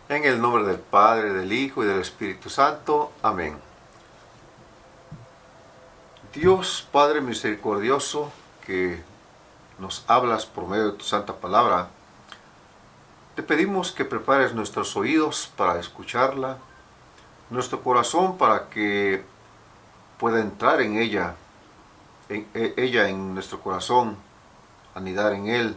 En el nombre del Padre, del Hijo y del Espíritu Santo. Amén. Dios Padre misericordioso, que nos hablas por medio de tu santa palabra, te pedimos que prepares nuestros oídos para escucharla, nuestro corazón para que pueda entrar en ella, en nuestro corazón, anidar en él,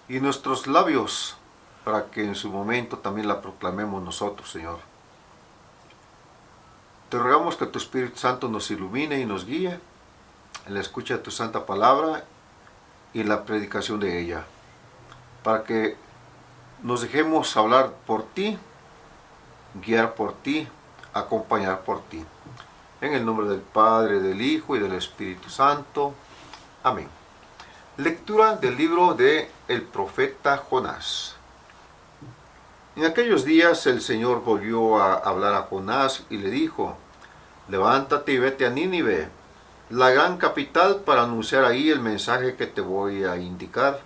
y nuestros labios para que en su momento también la proclamemos nosotros, Señor. Te rogamos que tu Espíritu Santo nos ilumine y nos guíe en la escucha de tu santa palabra y en la predicación de ella, para que nos dejemos hablar por ti, guiar por ti, acompañar por ti. En el nombre del Padre, del Hijo y del Espíritu Santo. Amén. Lectura del libro de el profeta Jonás. En aquellos días el Señor volvió a hablar a Jonás y le dijo: levántate y vete a Nínive, la gran capital, para anunciar ahí el mensaje que te voy a indicar.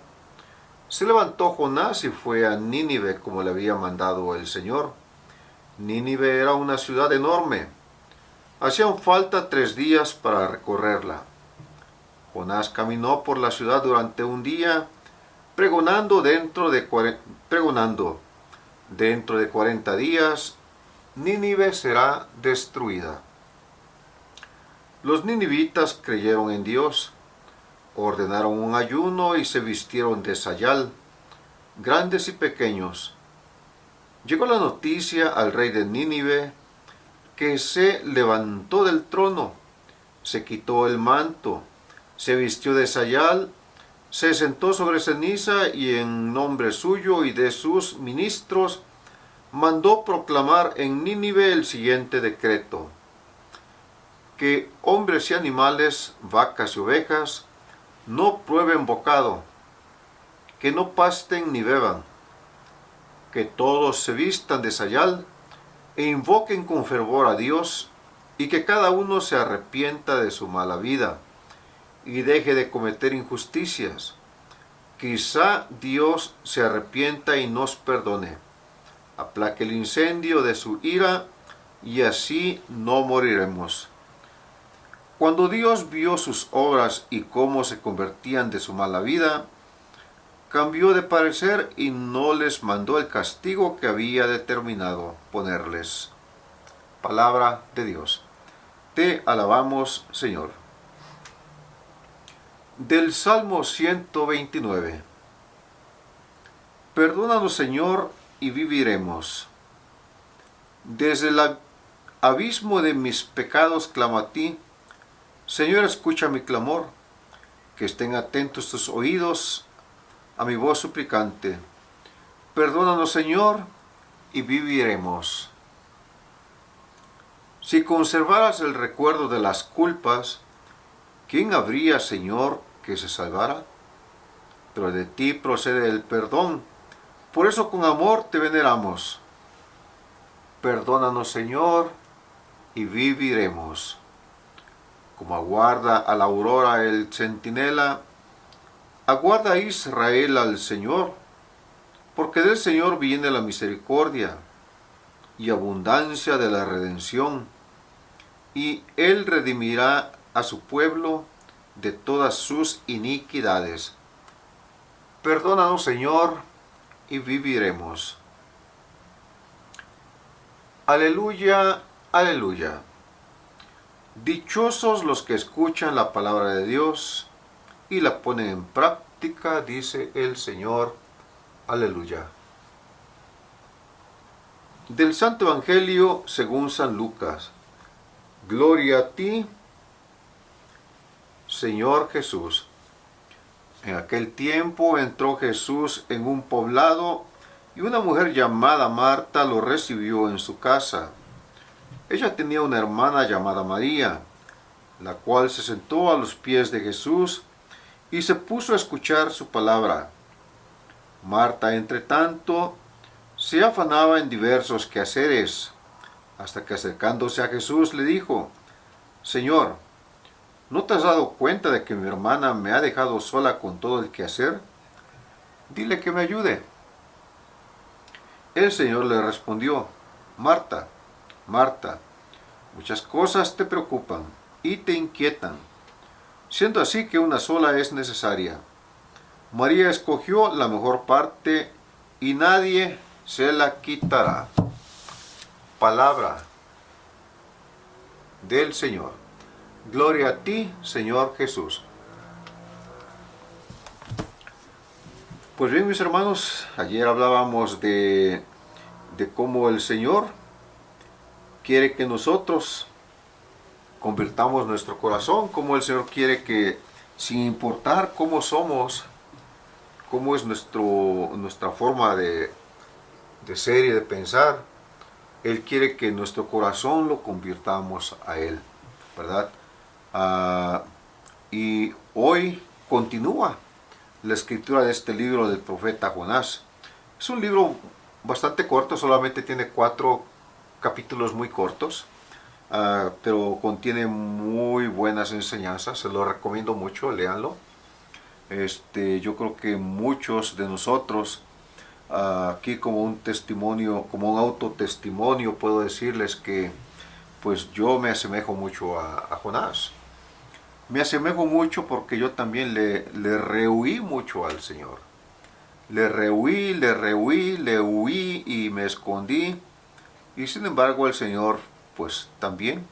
Se levantó Jonás y fue a Nínive como le había mandado el Señor. Nínive era una ciudad enorme. Hacían falta 3 días para recorrerla. Jonás caminó por la ciudad durante un día, pregonando dentro de 40 días, Nínive será destruida. Los ninivitas creyeron en Dios, ordenaron un ayuno y se vistieron de sayal, grandes y pequeños. Llegó la noticia al rey de Nínive, que se levantó del trono, se quitó el manto, se vistió de sayal, se sentó sobre ceniza y en nombre suyo y de sus ministros mandó proclamar en Nínive el siguiente decreto: que hombres y animales, vacas y ovejas, no prueben bocado, que no pasten ni beban, que todos se vistan de sayal e invoquen con fervor a Dios, y que cada uno se arrepienta de su mala vida y deje de cometer injusticias. Quizá Dios se arrepienta y nos perdone, aplaque el incendio de su ira, y así no moriremos. Cuando Dios vio sus obras y cómo se convertían de su mala vida, cambió de parecer y no les mandó el castigo que había determinado ponerles. Palabra de Dios. Te alabamos, Señor. Del Salmo 129. Perdónanos, Señor, y viviremos. Desde el abismo de mis pecados clamo a ti. Señor, escucha mi clamor, que estén atentos tus oídos a mi voz suplicante. Perdónanos, Señor, y viviremos. Si conservaras el recuerdo de las culpas, ¿quién habría, Señor, que se salvara? Pero de ti procede el perdón, por eso con amor te veneramos. Perdónanos, Señor, y viviremos. Como aguarda a la aurora el centinela, aguarda Israel al Señor, porque del Señor viene la misericordia y abundancia de la redención, y Él redimirá a su pueblo de todas sus iniquidades. Perdónanos, Señor, y viviremos. Aleluya, aleluya. Dichosos los que escuchan la palabra de Dios y la ponen en práctica, dice el Señor. Aleluya. Del Santo Evangelio según San Lucas. Gloria a ti, Señor Jesús. En aquel tiempo entró Jesús en un poblado y una mujer llamada Marta lo recibió en su casa. Ella tenía una hermana llamada María, la cual se sentó a los pies de Jesús y se puso a escuchar su palabra. Marta, entre tanto, se afanaba en diversos quehaceres, hasta que acercándose a Jesús le dijo: Señor, ¿no te has dado cuenta de que mi hermana me ha dejado sola con todo el quehacer? Dile que me ayude. El Señor le respondió: Marta, Marta, muchas cosas te preocupan y te inquietan, siendo así que una sola es necesaria. María escogió la mejor parte y nadie se la quitará. Palabra del Señor. Gloria a ti, Señor Jesús. Pues bien, mis hermanos, ayer hablábamos de cómo el Señor quiere que nosotros convirtamos nuestro corazón, cómo el Señor quiere que, sin importar cómo somos, cómo es nuestra forma de ser y de pensar, Él quiere que nuestro corazón lo convirtamos a Él, ¿verdad? Y hoy continúa la escritura de este libro del profeta Jonás. Es un libro bastante corto, solamente tiene 4 capítulos muy cortos, pero contiene muy buenas enseñanzas. Se lo recomiendo mucho, léanlo. Yo creo que muchos de nosotros, aquí como un testimonio, como un autotestimonio, puedo decirles que pues yo me asemejo mucho a Jonás. Me asemejo mucho porque yo también le rehuí mucho al Señor. Le rehuí, le huí y me escondí. Y sin embargo el Señor pues también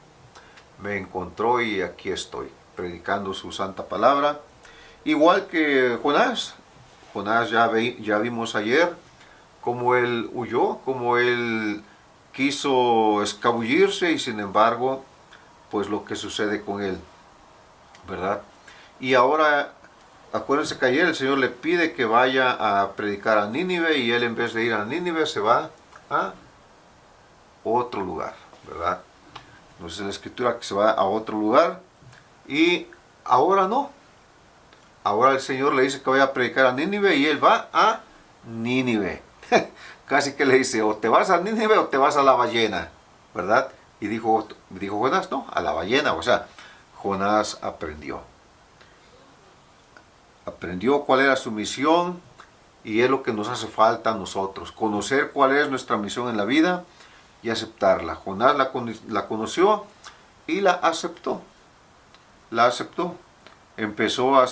me encontró y aquí estoy, predicando su santa palabra. Igual que Jonás. Jonás ya vimos ayer cómo él huyó, cómo él quiso escabullirse y sin embargo pues lo que sucede con él, ¿verdad? Y ahora, acuérdense que ayer el Señor le pide que vaya a predicar a Nínive y él en vez de ir a Nínive se va a otro lugar, ¿verdad? Entonces en la escritura que se va a otro lugar y ahora no. Ahora el Señor le dice que vaya a predicar a Nínive y él va a Nínive. Casi que le dice, o te vas a Nínive o te vas a la ballena, ¿verdad? Y dijo Jonás, no, a la ballena. O sea, Jonás aprendió. Aprendió cuál era su misión y es lo que nos hace falta a nosotros. Conocer cuál es nuestra misión en la vida y aceptarla. Jonás la conoció y la aceptó. La aceptó. Empezó a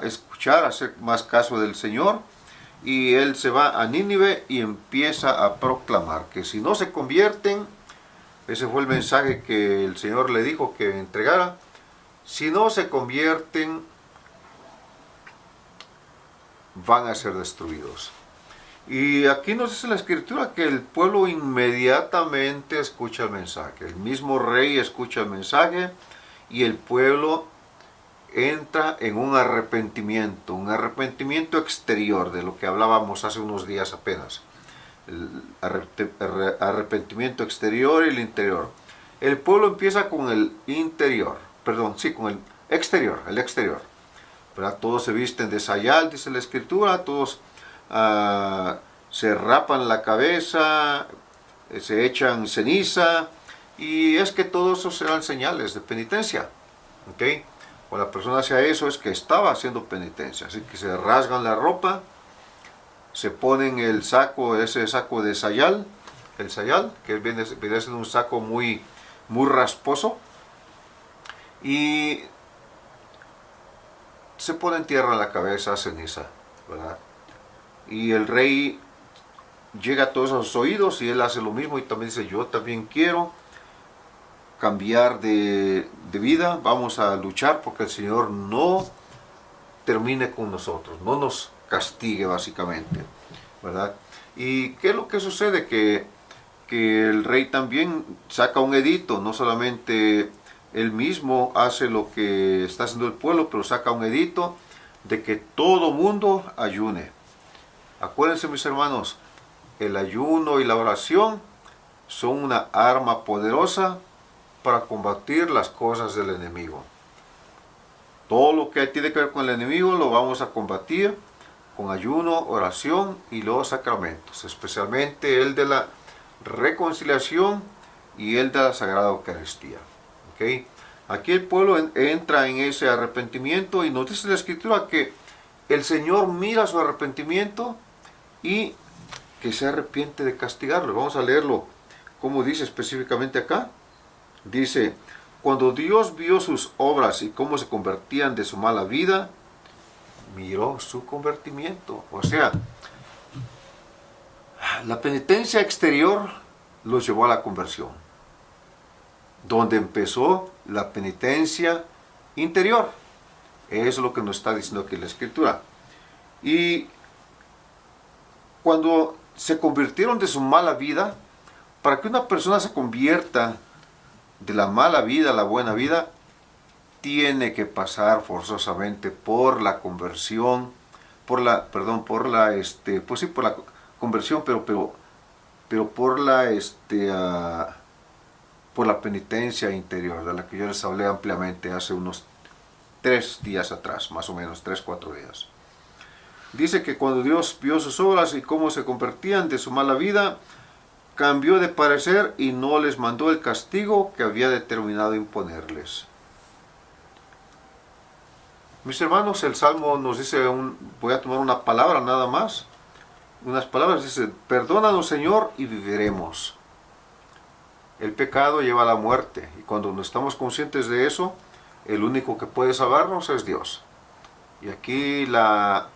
escuchar, a hacer más caso del Señor y él se va a Nínive y empieza a proclamar que si no se convierten, ese fue el mensaje que el Señor le dijo que entregara, si no se convierten van a ser destruidos. Y aquí nos dice la escritura que el pueblo inmediatamente escucha el mensaje, el mismo rey escucha el mensaje y el pueblo entra en un arrepentimiento exterior, de lo que hablábamos hace unos días apenas. El arrepentimiento exterior y el interior. El pueblo empieza con el interior, con el exterior, ¿verdad? Todos se visten de sayal, dice la escritura, todos se rapan la cabeza, se echan ceniza, y es que todos esos eran señales de penitencia, ¿ok? Cuando la persona hacía eso es que estaba haciendo penitencia, así que se rasgan la ropa, se ponen ese saco de sayal, el sayal, que viene siendo un saco muy rasposo, y se ponen tierra en la cabeza, ceniza, ¿verdad? Y el rey llega a todos esos oídos y él hace lo mismo y también dice, yo también quiero cambiar de vida, vamos a luchar porque el Señor no termine con nosotros, no nos castigue básicamente, ¿verdad? ¿Y qué es lo que sucede? Que el rey también saca un edicto, no solamente él mismo hace lo que está haciendo el pueblo, pero saca un edicto de que todo mundo ayune. Acuérdense, mis hermanos, el ayuno y la oración son una arma poderosa para combatir las cosas del enemigo. Todo lo que tiene que ver con el enemigo lo vamos a combatir con ayuno, oración y los sacramentos, especialmente el de la reconciliación y el de la Sagrada Eucaristía. ¿Okay? Aquí el pueblo entra en ese arrepentimiento y nos dice la Escritura que el Señor mira su arrepentimiento y que se arrepiente de castigarlo. Vamos a leerlo, como dice específicamente acá. Dice, cuando Dios vio sus obras y cómo se convertían de su mala vida, miró su convertimiento. O sea, la penitencia exterior los llevó a la conversión. Donde empezó la penitencia interior. Eso es lo que nos está diciendo aquí la Escritura. Y cuando se convirtieron de su mala vida, para que una persona se convierta de la mala vida a la buena vida, tiene que pasar forzosamente por la conversión, por la conversión, pero por la penitencia interior, de la que yo les hablé ampliamente hace unos 3 días atrás, más o menos, 3, 4 días. Dice que cuando Dios vio sus obras y cómo se convertían de su mala vida, cambió de parecer y no les mandó el castigo que había determinado imponerles. Mis hermanos, el Salmo nos dice, voy a tomar una palabra nada más, unas palabras, dice, perdónanos Señor y viviremos. El pecado lleva a la muerte y cuando no estamos conscientes de eso, el único que puede salvarnos es Dios. Y aquí la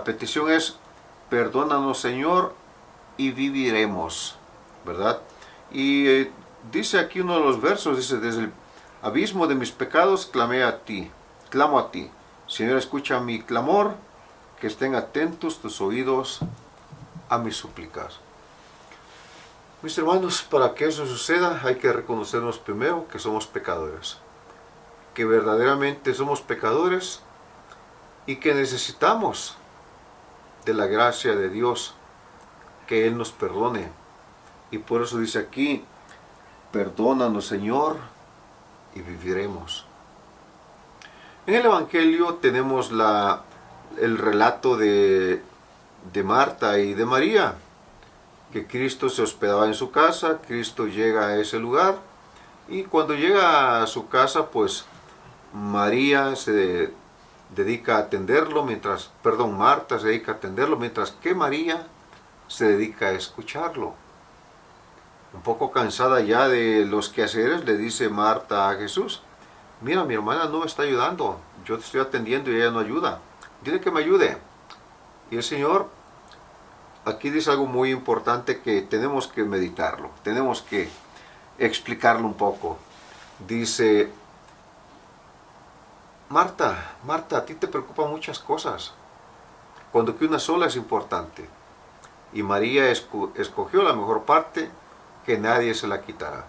petición es, perdónanos Señor y viviremos, ¿verdad? Y dice aquí uno de los versos, dice, desde el abismo de mis pecados clamo a ti. Señor, escucha mi clamor, que estén atentos tus oídos a mis súplicas. Mis hermanos, para que eso suceda hay que reconocernos primero que somos pecadores, que verdaderamente somos pecadores y que necesitamos de la gracia de Dios, que Él nos perdone. Y por eso dice aquí, perdónanos Señor y viviremos. En el Evangelio tenemos el relato de Marta y de María, que Cristo se hospedaba en su casa, Cristo llega a ese lugar, y cuando llega a su casa, pues Marta se dedica a atenderlo, mientras que María se dedica a escucharlo. Un poco cansada ya de los quehaceres, le dice Marta a Jesús, mira, mi hermana no me está ayudando, yo te estoy atendiendo y ella no ayuda, dile que me ayude. Y el Señor aquí dice algo muy importante que tenemos que meditarlo, tenemos que explicarlo un poco. Dice, Marta, a ti te preocupan muchas cosas, cuando que una sola es importante. Y María escogió la mejor parte, que nadie se la quitará.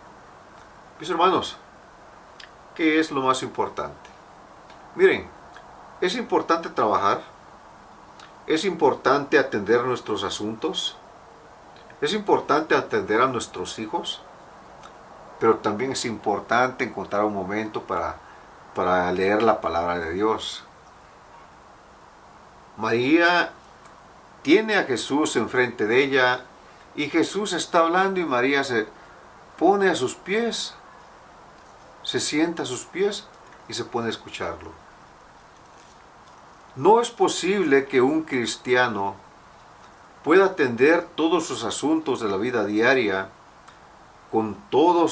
Mis hermanos, ¿qué es lo más importante? Miren, es importante trabajar, es importante atender nuestros asuntos, es importante atender a nuestros hijos, pero también es importante encontrar un momento para leer la palabra de Dios. María tiene a Jesús enfrente de ella y Jesús está hablando y María se pone a sus pies, se sienta a sus pies y se pone a escucharlo. No es posible que un cristiano pueda atender todos sus asuntos de la vida diaria con toda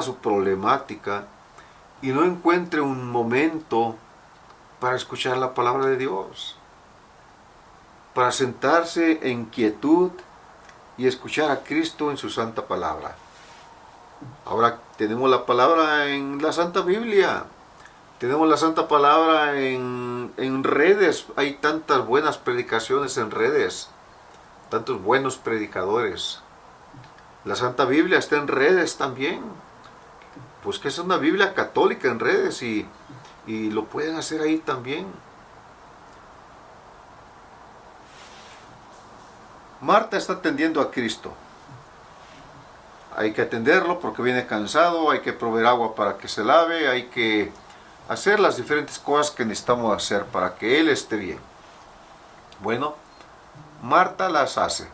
su problemática y no encuentre un momento para escuchar la palabra de Dios, para sentarse en quietud y escuchar a Cristo en su santa palabra. Ahora tenemos la palabra en la Santa Biblia, tenemos la Santa Palabra en redes, hay tantas buenas predicaciones en redes, tantos buenos predicadores. La Santa Biblia está en redes también, pues que es una Biblia católica en redes y lo pueden hacer ahí también. Marta está atendiendo a Cristo. Hay que atenderlo porque viene cansado, hay que proveer agua para que se lave, hay que hacer las diferentes cosas que necesitamos hacer para que Él esté bien. Bueno, Marta las hace,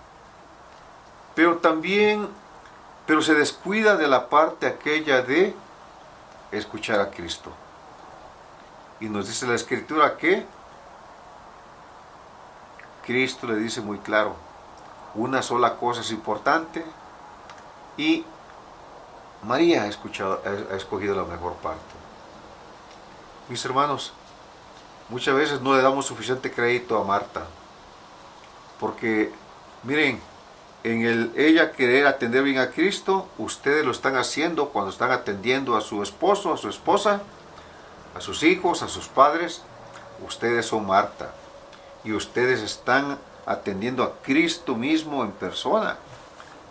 pero se descuida de la parte aquella de escuchar a Cristo. Y nos dice la Escritura que Cristo le dice muy claro, una sola cosa es importante y María ha escogido la mejor parte. Mis hermanos, muchas veces no le damos suficiente crédito a Marta, porque miren, ella querer atender bien a Cristo, ustedes lo están haciendo cuando están atendiendo a su esposo, a su esposa, a sus hijos, a sus padres. Ustedes son Marta y ustedes están atendiendo a Cristo mismo en persona.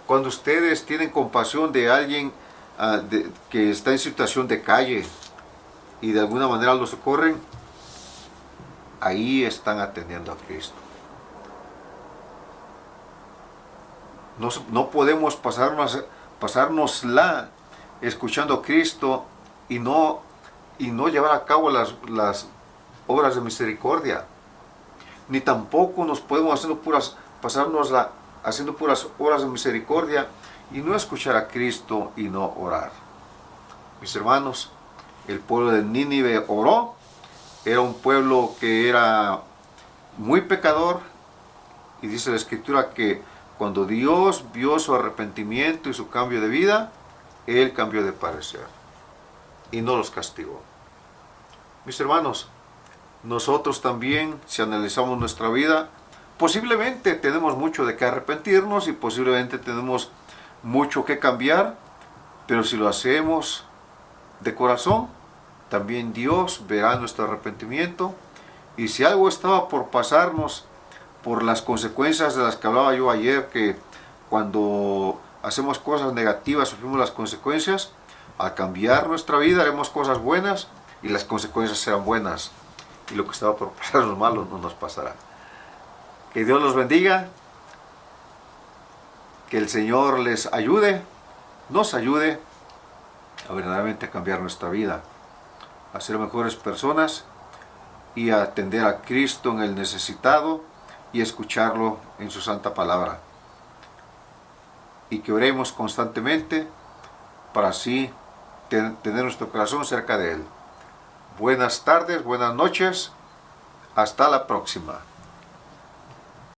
Cuando ustedes tienen compasión de alguien que está en situación de calle y de alguna manera lo socorren, ahí están atendiendo a Cristo. No podemos pasárnosla escuchando a Cristo y no llevar a cabo las obras de misericordia. Ni tampoco nos podemos pasárnosla haciendo puras obras de misericordia y no escuchar a Cristo y no orar. Mis hermanos, el pueblo de Nínive oró. Era un pueblo que era muy pecador, y dice la Escritura que cuando Dios vio su arrepentimiento y su cambio de vida, Él cambió de parecer y no los castigó. Mis hermanos, nosotros también, si analizamos nuestra vida, posiblemente tenemos mucho de qué arrepentirnos y posiblemente tenemos mucho que cambiar, pero si lo hacemos de corazón, también Dios verá nuestro arrepentimiento. Y si algo estaba por pasarnos por las consecuencias de las que hablaba yo ayer, que cuando hacemos cosas negativas sufrimos las consecuencias, al cambiar nuestra vida haremos cosas buenas y las consecuencias serán buenas, y lo que estaba por pasarnos malo no nos pasará. Que Dios los bendiga, que el Señor les ayude, nos ayude a verdaderamente cambiar nuestra vida, a ser mejores personas y a atender a Cristo en el necesitado y escucharlo en su santa palabra. Y que oremos constantemente para así tener nuestro corazón cerca de Él. Buenas tardes, buenas noches, hasta la próxima.